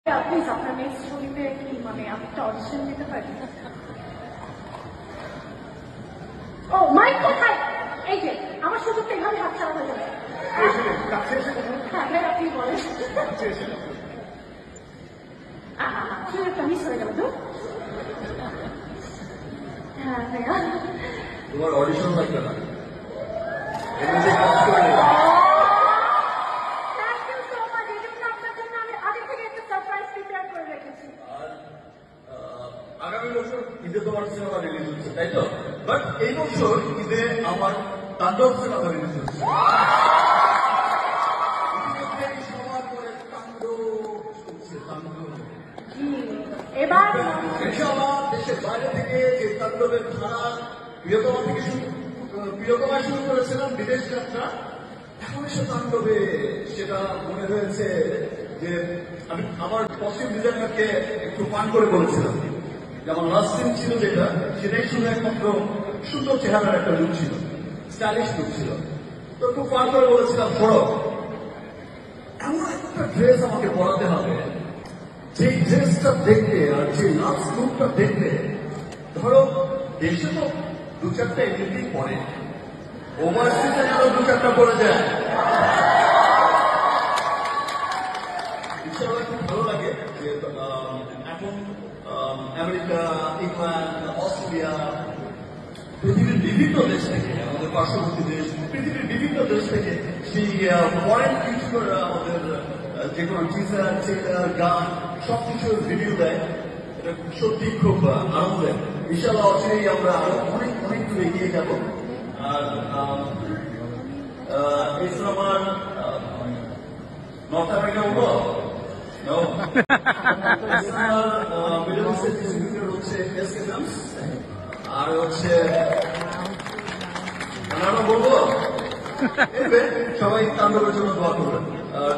Please আপনার next ছবিতে কি মানে আমি একটা অডিশন দিতে পারি? ও মাইক কোথায়? এই যে আমার সুযোগটা এভাবে হাত ছাড়া হয়ে যাবে। হ্যাঁ ভাই আপনি বলেন। সুযোগটা মিস হয়ে গেল তো। হ্যাঁ ভাইয়া তোমার অডিশন লাগবে না। আগামী বছর ঈদে তোমার সিনেমা রিলিজ হচ্ছে তাই তো, বাট এই বছর ঈদে আমার তাণ্ডব সিনেমা রিলিজ হচ্ছে। সবার করে তাণ্ডব চলছে, তাণ্ডব। এবার দেশের বাইরে থেকে যে তাণ্ডবের ধারা প্রিয়তমায় শুরু করেছিলাম বিদেশ যাত্রা, এখন এসে তাণ্ডবে সেটা মনে হয়েছে যে আমি আমার কস্টিউম ডিজাইনারকে একটু পান করে বলেছিলাম যে আমার লাস্ট সিন ছিল যেটা, সেটাই শুধু একমাত্র সুন্দর চেহারার একটা লুক ছিল, স্টাইলিশ লুক ছিল। তো একটু পান করে বলেছিলাম ধরো এমন একটা ড্রেস আমাকে পরাতে হবে যে ড্রেসটা দেখলে আর যে লাস্ট লুকটা দেখলে, ধরো দেশে তো দু চারটা এমনিতেই পরে, ওভারসিজে যেন দু চারটা পড়ে যায়। ইনশাআল্লাহ খুব ভালো লাগে যে এখন আমেরিকা, ইংল্যান্ড, অস্ট্রেলিয়া, পৃথিবীর বিভিন্ন দেশ থেকে, আমাদের পার্শ্ববর্তী দেশ, পৃথিবীর বিভিন্ন দেশ থেকে সেই ফরেন ইউটিউবাররা আমাদের যে কোনো টিজার, ট্রেলার, গান সবকিছুর ভিডিও দেয়। এটা সত্যি খুব আনন্দের। ইনশাআল্লাহ অচিরেই আমরা আরো অনেক অনেক দূর এগিয়ে যাব। আর এই সিনেমার নর্থ আমেরিকা হলো মিডল ইস্টের ডিস্ট্রিবিউটর হচ্ছে এসকে ফিল্মস, আর হচ্ছে বলবো সবাই তাণ্ডবের জন্য দোয়া করবেন।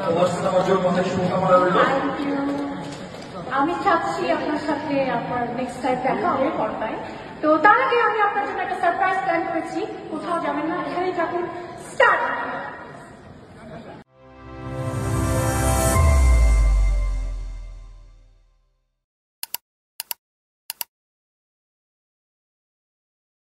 তোমার সিনেমার জন্য অনেক শুভকামনা রইল। আমি চাচ্ছি আপনার সাথে আপনার নেক্সট টাইম দেখা হবে পর্দায়। তো তার আগে আমি আপনার জন্য একটা সারপ্রাইজ প্ল্যান করেছি। কোথাও যাবেন না, এখানেই থাকুন। স্টার্ট।